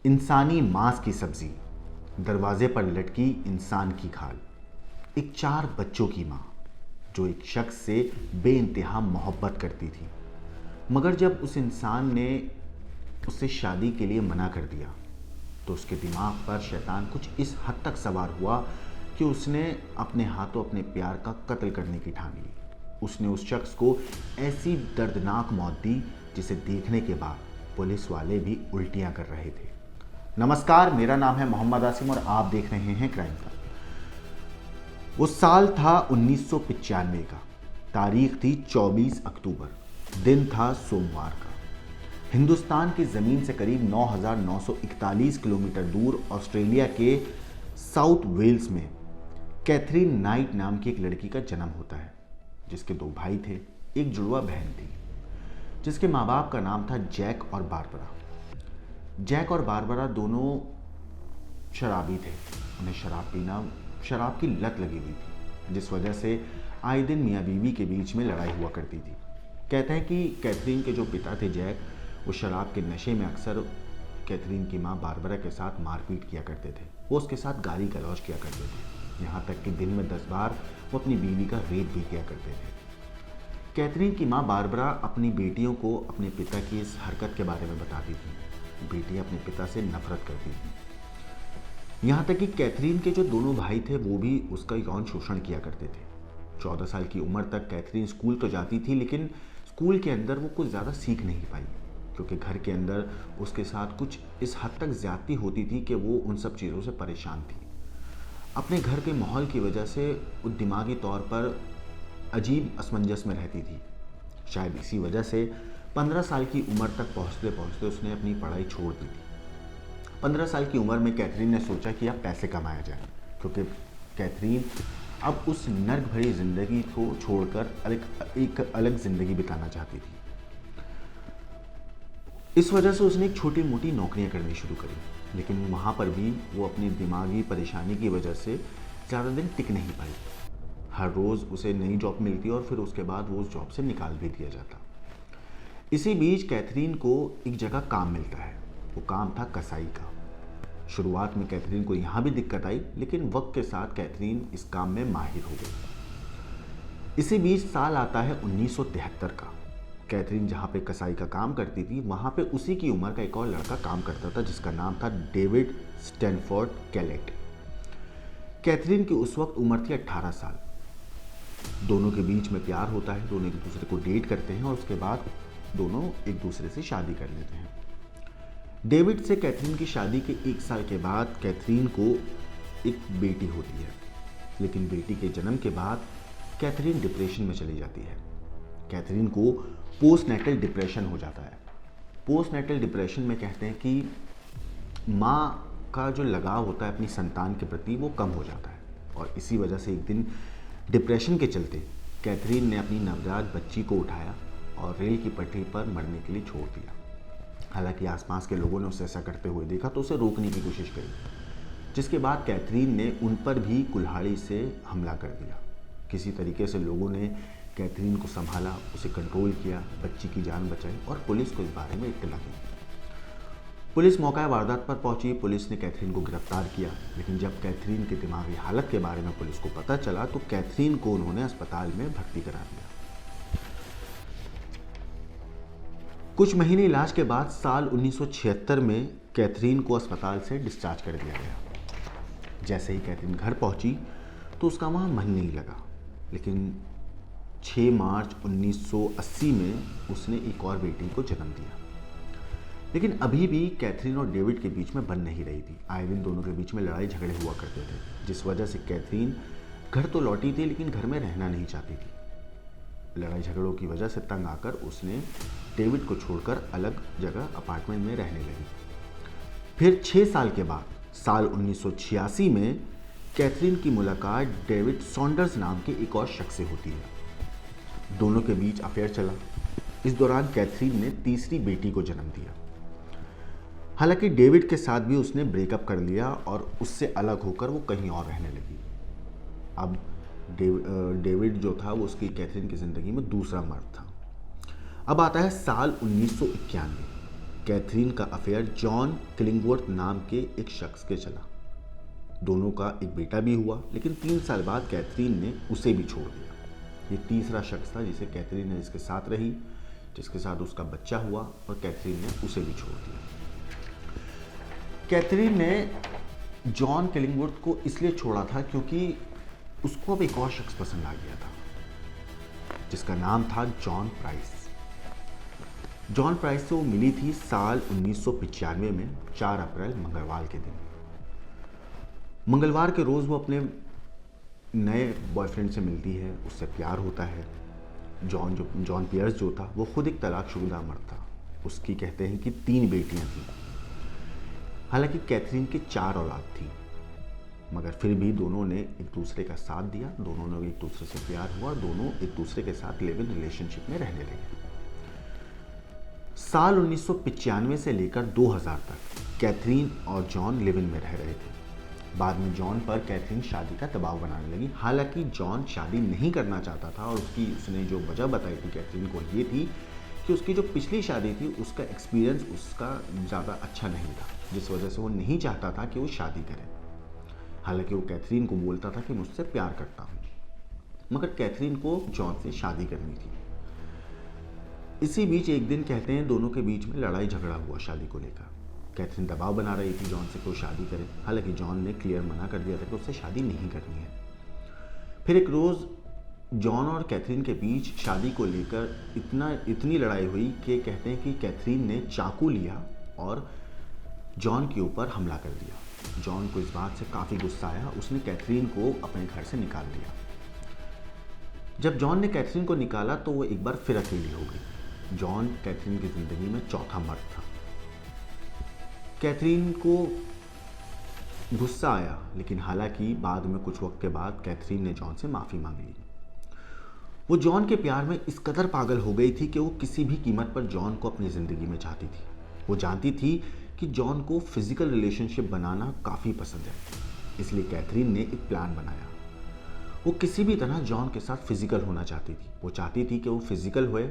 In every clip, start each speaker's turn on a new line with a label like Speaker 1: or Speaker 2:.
Speaker 1: इंसानी मांस की सब्जी, दरवाजे पर लटकी इंसान की खाल। एक 4 बच्चों की माँ जो एक शख्स से बेइंतहा मोहब्बत करती थी, मगर जब उस इंसान ने उससे शादी के लिए मना कर दिया तो उसके दिमाग पर शैतान कुछ इस हद तक सवार हुआ कि उसने अपने हाथों अपने प्यार का कत्ल करने की ठान ली। उसने उस शख्स को ऐसी दर्दनाक मौत दी जिसे देखने के बाद पुलिस वाले भी उल्टियां कर रहे थे। नमस्कार, मेरा नाम है मोहम्मद आसिम और आप देख रहे हैं क्राइम का। वो साल था 1995 का। तारीख थी 24 अक्टूबर। दिन था सोमवार का। हिंदुस्तान की ज़मीन से करीब 9,941 किलोमीटर दूर ऑस्ट्रेलिया के साउथ वेल्स में कैथरीन नाइट नाम की एक लड़की का जन्म होता है, जिसके 2 भाई थे, एक जुड़वा बहन थी, जिसके माँ बाप का नाम था जैक और बारबरा। जैक और बारबरा दोनों शराबी थे। उन्हें शराब की लत लगी हुई थी, जिस वजह से आए दिन मियाँ बीवी के बीच में लड़ाई हुआ करती थी। कहते हैं कि कैथरीन के जो पिता थे जैक, वो शराब के नशे में अक्सर कैथरीन की माँ बारबरा के साथ मारपीट किया करते थे। वो उसके साथ गाली गलौज किया करते थे, यहाँ तक कि दिन में 10 बार वो अपनी बीवी का रेप भी किया करते थे। कैथरीन की माँ बारबरा अपनी बेटियों को अपने पिता की इस हरकत के बारे में बताती थी। बेटियां अपने पिता से नफरत करती थी, यहाँ तक कि कैथरीन के जो दोनों भाई थे वो भी उसका यौन शोषण किया करते थे। 14 साल की उम्र तक कैथरीन स्कूल तो जाती थी, लेकिन स्कूल के अंदर वो कुछ ज़्यादा सीख नहीं पाई, क्योंकि घर के अंदर उसके साथ कुछ इस हद तक ज़्यादती होती थी कि वो उन सब चीज़ों से परेशान थी। अपने घर के माहौल की वजह से वो दिमागी तौर पर अजीब असमंजस में रहती थी। शायद इसी वजह से 15 साल की उम्र तक पहुंचते पहुंचते उसने अपनी पढ़ाई छोड़ दी थी। 15 साल की उम्र में कैथरीन ने सोचा कि अब पैसे कमाया जाए, क्योंकि कैथरीन अब उस नर्क भरी जिंदगी को छोड़कर एक अलग जिंदगी बिताना चाहती थी। इस वजह से उसने एक छोटी मोटी नौकरियां करनी शुरू करी, लेकिन वहाँ पर भी वो अपनी दिमागी परेशानी की वजह से ज़्यादा दिन टिक नहीं पाई। हर रोज़ उसे नई जॉब मिलती और फिर उसके बाद वो उस जॉब से निकाल भी दिया जाता। इसी बीच कैथरीन को एक जगह काम मिलता है। वो काम था कसाई का। शुरुआत में कैथरीन को यहाँ भी दिक्कत आई, लेकिन वक्त के साथ कैथरीन इस काम में माहिर हो गई। इसी बीच साल आता है 1973 का। कैथरीन जहाँ पे कसाई का काम करती थी, वहाँ पे उसी की उम्र का एक और लड़का काम करता था, जिसका नाम था डेविड स्टैनफोर्ड कैलेट। कैथरीन की उस वक्त उम्र थी 18 साल। दोनों के बीच में प्यार होता है, दोनों एक दूसरे को डेट करते हैं और उसके बाद दोनों एक दूसरे से शादी कर लेते हैं। डेविड से कैथरीन की शादी के 1 साल के बाद कैथरीन को एक बेटी होती है, लेकिन बेटी के जन्म के बाद कैथरीन डिप्रेशन में चली जाती है। कैथरीन को पोस्टनेटल डिप्रेशन हो जाता है। पोस्टनेटल डिप्रेशन में कहते हैं कि माँ का जो लगाव होता है अपनी संतान के प्रति वो कम हो जाता है, और इसी वजह से एक दिन डिप्रेशन के चलते कैथरीन ने अपनी नवजात बच्ची को उठाया और रेल की पटरी पर मरने के लिए छोड़ दिया। हालांकि आसपास के लोगों ने उसे ऐसा करते हुए देखा तो उसे रोकने की कोशिश करी, जिसके बाद कैथरीन ने उन पर भी कुल्हाड़ी से हमला कर दिया। किसी तरीके से लोगों ने कैथरीन को संभाला, उसे कंट्रोल किया, बच्ची की जान बचाई और पुलिस को इस बारे में इत्तला दी। पुलिस मौका वारदात पर पहुंची। पुलिस ने कैथरीन को गिरफ्तार किया, लेकिन जब कैथरीन की दिमागी हालत के बारे में पुलिस को पता चला तो कैथरीन को उन्होंने अस्पताल में भर्ती करा दिया। कुछ महीने इलाज के बाद साल 1976 में कैथरीन को अस्पताल से डिस्चार्ज कर दिया गया। जैसे ही कैथरीन घर पहुंची तो उसका वहाँ मन नहीं लगा, लेकिन 6 मार्च 1980 में उसने एक और बेटी को जन्म दिया। लेकिन अभी भी कैथरीन और डेविड के बीच में बन नहीं रही थी। आए दिन दोनों के बीच में लड़ाई झगड़े हुआ करते थे, जिस वजह से कैथरीन घर तो लौटी थी लेकिन घर में रहना नहीं चाहती थी। लड़ाई झगड़ों की वजह से तंग आकर उसने डेविड को छोड़कर अलग जगह अपार्टमेंट में रहने लगी। फिर 6 साल के बाद साल 1986 में कैथरीन की मुलाकात डेविड सॉन्डर्स नाम के एक और शख्स से होती है। दोनों के बीच अफेयर चला। इस दौरान कैथरीन ने तीसरी बेटी को जन्म दिया। हालांकि डेविड के साथ भी उसने ब्रेकअप कर लिया और उससे अलग होकर वो कहीं और रहने लगी। अब डेविड जो था वो उसकी कैथरीन की ज़िंदगी में दूसरा मर्द था। अब आता है साल 1991। कैथरीन का अफेयर जॉन किलिंगवर्थ नाम के एक शख्स के चला। दोनों का एक बेटा भी हुआ, लेकिन 3 साल बाद कैथरीन ने उसे भी छोड़ दिया। ये तीसरा शख्स था जिसे कैथरीन ने जिसके साथ रही, जिसके साथ उसका बच्चा हुआ, और कैथरीन ने उसे भी छोड़ दिया। कैथरीन ने जॉन किलिंगवर्थ को इसलिए छोड़ा था क्योंकि उसको अब एक और शख्स पसंद आ गया था, जिसका नाम था जॉन प्राइस। जॉन प्राइस से वो मिली थी साल 1995 में 4 अप्रैल मंगलवार के दिन। मंगलवार के रोज़ वो अपने नए बॉयफ्रेंड से मिलती है, उससे प्यार होता है। जॉन पियर्स जो था वो खुद एक तलाकशुदा मर्द था। उसकी कहते हैं कि 3 बेटियां थीं। हालांकि कैथरीन की 4 औलाद थी, मगर फिर भी दोनों ने एक दूसरे का साथ दिया, दोनों ने एक दूसरे से प्यार हुआ, दोनों एक दूसरे के साथ लिव इन रिलेशनशिप में रहने लगे। साल 1995 से लेकर 2000 तक कैथरीन और जॉन लिव इन में रह रहे थे। बाद में जॉन पर कैथरीन शादी का दबाव बनाने लगी। हालांकि जॉन शादी नहीं करना चाहता था, और उसने जो वजह बताई थी कैथरीन को ये थी कि उसकी जो पिछली शादी थी उसका एक्सपीरियंस उसका ज़्यादा अच्छा नहीं था, जिस वजह से वो नहीं चाहता था कि वो शादी करे। हालांकि वो कैथरीन को बोलता था कि मुझसे प्यार करता हूँ, मगर कैथरीन को जॉन से शादी करनी थी। इसी बीच एक दिन कहते हैं दोनों के बीच में लड़ाई झगड़ा हुआ शादी को लेकर। कैथरीन दबाव बना रही थी जॉन से कि वो शादी करे, हालांकि जॉन ने क्लियर मना कर दिया था कि उससे शादी नहीं करनी है। फिर एक रोज़ जॉन और कैथरीन के बीच शादी को लेकर इतनी लड़ाई हुई कि कहते हैं कि कैथरीन ने चाकू लिया और जॉन के ऊपर हमला कर दिया। जॉन को इस बात से काफ़ी गुस्सा आया, उसने कैथरीन को अपने घर से निकाल दिया। जब जॉन ने कैथरीन को निकाला तो वो एक बार फिर अकेली हो गई। जॉन कैथरीन की ज़िंदगी में चौथा मर्द था। कैथरीन को गुस्सा आया, लेकिन हालांकि बाद में कुछ वक्त के बाद कैथरीन ने जॉन से माफ़ी मांग ली। वो जॉन के प्यार में इस कदर पागल हो गई थी कि वो किसी भी कीमत पर जॉन को अपनी ज़िंदगी में चाहती थी। वो जानती थी कि जॉन को फिज़िकल रिलेशनशिप बनाना काफ़ी पसंद है, इसलिए कैथरीन ने एक प्लान बनाया। वो किसी भी तरह जॉन के साथ फिज़िकल होना चाहती थी। वो चाहती थी कि वो फिज़िकल हुए,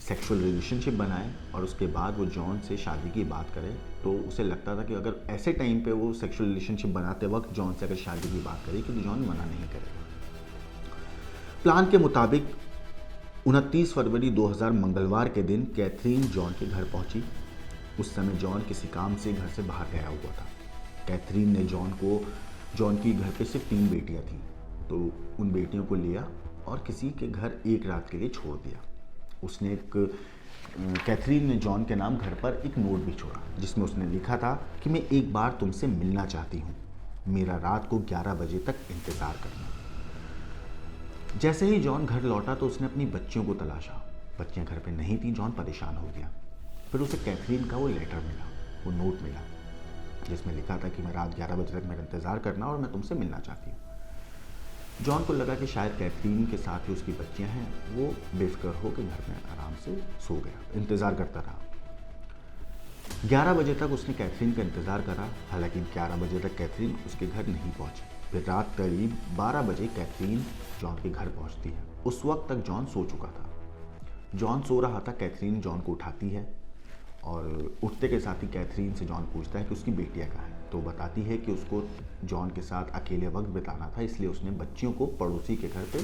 Speaker 1: सेक्सुअल रिलेशनशिप बनाए, और उसके बाद वो जॉन से शादी की बात करे। तो उसे लगता था कि अगर ऐसे टाइम पे वो सेक्सुअल रिलेशनशिप बनाते वक्त जॉन से अगर शादी की बात करेगी तो जॉन मना नहीं करेगा। प्लान के मुताबिक 29 फरवरी 2000 मंगलवार के दिन कैथरीन जॉन के घर पहुंची। उस समय जॉन किसी काम से घर से बाहर गया हुआ था। कैथरीन ने जॉन की घर पे सिर्फ 3 बेटियां थीं, तो उन बेटियों को लिया और किसी के घर एक रात के लिए छोड़ दिया। कैथरीन ने जॉन के नाम घर पर एक नोट भी छोड़ा, जिसमें उसने लिखा था कि मैं एक बार तुमसे मिलना चाहती हूँ, मेरा रात को 11 बजे तक इंतज़ार करना। जैसे ही जॉन घर लौटा तो उसने अपनी बच्चियों को तलाशा। बच्चियां घर पे नहीं थी। जॉन परेशान हो गया। फिर उसे कैथरीन का वो लेटर मिला, वो नोट मिला, जिसमें लिखा था कि मैं रात 11 बजे तक मेरा इंतज़ार करना और मैं तुमसे मिलना चाहती हूँ। जॉन को लगा कि शायद कैथरीन के साथ ही उसकी बच्चियां हैं। वो बेफिक्र होकर घर में आराम से सो गया, इंतज़ार करता रहा। 11 बजे तक उसने कैथरीन का इंतज़ार करा। हालांकि 11 बजे तक कैथरीन उसके घर नहीं पहुंची। फिर रात करीब 12 बजे कैथरीन जॉन के घर पहुंचती है। उस वक्त तक जॉन सो चुका था। जॉन सो रहा था। कैथरीन जॉन को उठाती है और उठते के साथ ही कैथरीन से जॉन पूछता है कि उसकी बेटियां कहाँ हैं। तो बताती है कि उसको जॉन के साथ अकेले वक्त बिताना था, इसलिए उसने बच्चियों को पड़ोसी के घर पे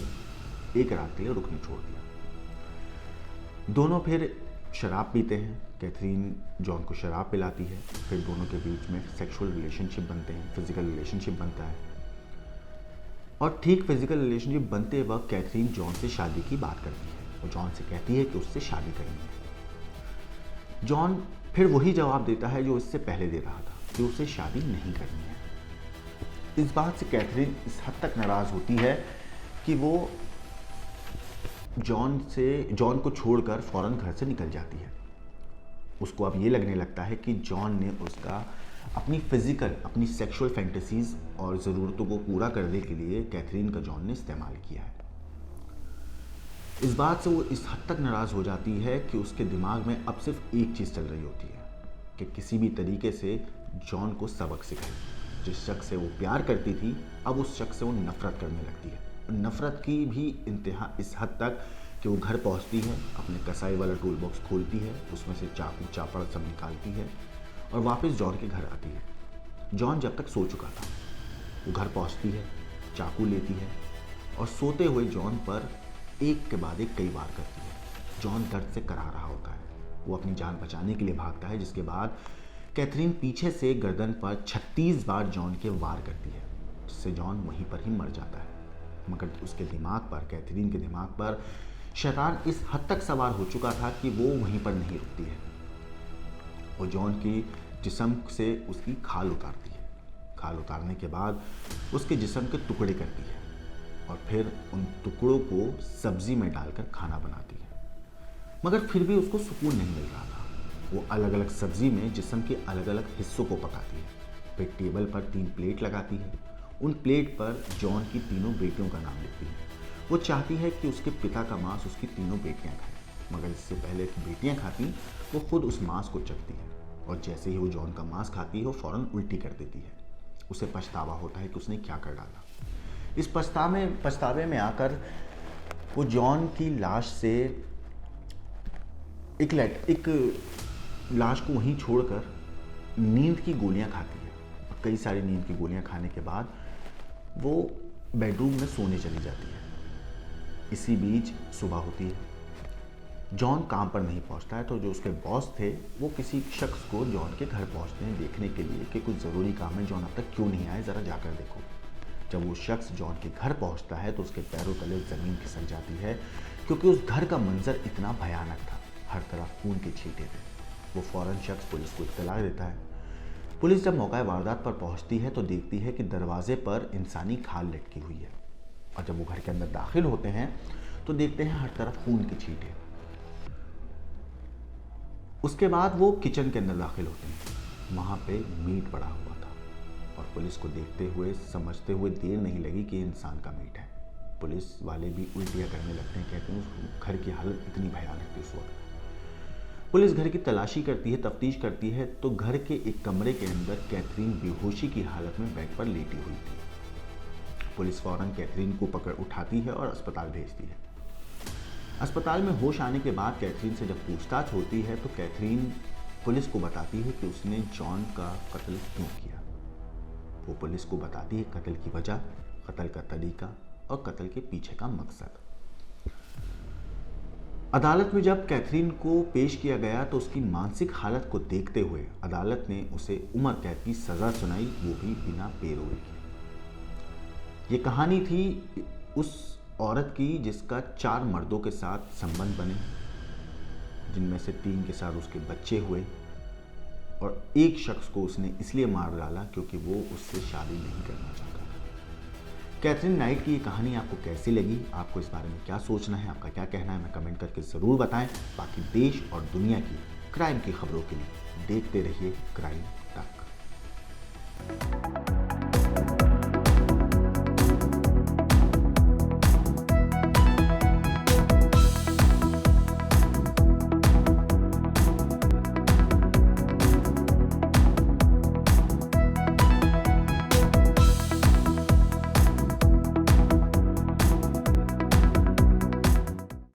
Speaker 1: एक रात के लिए रुकने छोड़ दिया। दोनों फिर शराब पीते हैं। कैथरीन जॉन को शराब पिलाती है। फिर दोनों के बीच में सेक्सुअल रिलेशनशिप बनते हैं, फिजिकल रिलेशनशिप बनता है। और ठीक फिजिकल रिलेशनशिप बनते वक्त कैथरीन जॉन से शादी की बात करती है। वो जॉन से कहती है कि उससे शादी करनी है। जॉन फिर वही जवाब देता है जो इससे पहले दे रहा था, कि उसे शादी नहीं करनी है। इस बात से कैथरीन इस हद तक नाराज़ होती है कि वो जॉन को छोड़कर फौरन घर से निकल जाती है। उसको अब ये लगने लगता है कि जॉन ने उसका अपनी सेक्सुअल फैंटेसीज और ज़रूरतों को पूरा करने के लिए कैथरीन का जॉन ने इस्तेमाल किया है। इस बात से वो इस हद तक नाराज़ हो जाती है कि उसके दिमाग में अब सिर्फ एक चीज़ चल रही होती है कि किसी भी तरीके से जॉन को सबक सिखाए। जिस शख्स से वो प्यार करती थी, अब उस शख्स से वो नफ़रत करने लगती है। नफ़रत की भी इंतहा इस हद तक कि वो घर पहुंचती है, अपने कसाई वाला टूल बॉक्स खोलती है, उसमें से चाकू चापड़ सब निकालती है और वापस जॉन के घर आती है। जॉन जब तक सो चुका था। वो घर पहुंचती है, चाकू लेती है और सोते हुए जॉन पर एक के बाद एक कई वार करती है। जॉन दर्द से कराह रहा होता है। वो अपनी जान बचाने के लिए भागता है, जिसके बाद कैथरीन पीछे से गर्दन पर 36 बार जॉन के वार करती है, जिससे जॉन वहीं पर ही मर जाता है। मगर उसके दिमाग पर, कैथरीन के दिमाग पर शैतान इस हद तक सवार हो चुका था कि वो वहीं पर नहीं रुकती है। वो जॉन की जिस्म से उसकी खाल उतारती है। खाल उतारने के बाद उसके जिस्म के टुकड़े करती है और फिर उन टुकड़ों को सब्जी में डालकर खाना बनाती है। मगर फिर भी उसको सुकून नहीं मिल रहा था। वो अलग अलग सब्जी में जिस्म के अलग अलग हिस्सों को पकाती है। फिर टेबल पर 3 प्लेट लगाती है। उन प्लेट पर जॉन की तीनों बेटियों का नाम लिखती है। वो चाहती है कि उसके पिता का मांस उसकी तीनों बेटियां खाएं, मगर इससे पहले कि बेटियां खाती, वो खुद उस मांस को चखती है और जैसे ही वो जॉन का मांस खाती है, वो फौरन उल्टी कर देती है। उसे पछतावा होता है कि उसने क्या कर डाला। इस पछतावे में आकर वो जॉन की लाश से एक लाश को वहीं छोड़कर नींद की गोलियां खाती है। और कई सारी नींद की गोलियां खाने के बाद वो बेडरूम में सोने चली जाती है। इसी बीच सुबह होती है। जॉन काम पर नहीं पहुंचता है, तो जो उसके बॉस थे वो किसी शख्स को जॉन के घर पहुंचते हैं देखने के लिए कि कुछ ज़रूरी काम है, जॉन अब तक क्यों नहीं आए, ज़रा जाकर देखो। जब वो शख्स जॉन के घर पहुंचता है तो उसके पैरों तले ज़मीन खिसक जाती है, क्योंकि उस घर का मंजर इतना भयानक था। हर तरफ खून के छींटे थे। वो फौरन शख्स पुलिस को इत्तला देता है। पुलिस जब मौका वारदात पर पहुंचती है तो देखती है कि दरवाजे पर इंसानी खाल लटकी हुई है, और जब वो घर के अंदर दाखिल होते हैं तो देखते हैं हर तरफ खून के छींटे। उसके बाद वो किचन के अंदर दाखिल होते हैं। वहां पे मीट पड़ा हुआ था और पुलिस को देखते हुए, समझते हुए देर नहीं लगी कि इंसान का मीट है। पुलिस वाले भी उल्टियां करने लगते हैं। कहते हैं उस घर की हालत इतनी भयानक थी उस वक्त। पुलिस घर की तलाशी करती है, तफ्तीश करती है, तो घर के एक कमरे के अंदर कैथरीन बेहोशी की हालत में बेड पर लेटी हुई थी। पुलिस फौरन कैथरीन को पकड़ उठाती है और अस्पताल भेजती है। अस्पताल में होश आने के बाद कैथरीन से जब पूछताछ होती है तो कैथरीन पुलिस को बताती है कि उसने जॉन का कत्ल क्यों किया। वो पुलिस को बताती है कत्ल की वजह, कत्ल का तरीका और कत्ल के पीछे का मकसद। अदालत में जब कैथरीन को पेश किया गया तो उसकी मानसिक हालत को देखते हुए अदालत ने उसे उम्र कैद की सज़ा सुनाई, वो भी बिना पेरोल के। ये कहानी थी उस औरत की जिसका 4 मर्दों के साथ संबंध बने, जिनमें से 3 के साथ उसके बच्चे हुए और एक शख्स को उसने इसलिए मार डाला क्योंकि वो उससे शादी नहीं करना चाहता था। कैथरीन नाइट की ये कहानी आपको कैसी लगी? आपको इस बारे में क्या सोचना है, आपका क्या कहना है, हमें कमेंट करके ज़रूर बताएं। बाकी देश और दुनिया की क्राइम की खबरों के लिए देखते रहिए क्राइम तक।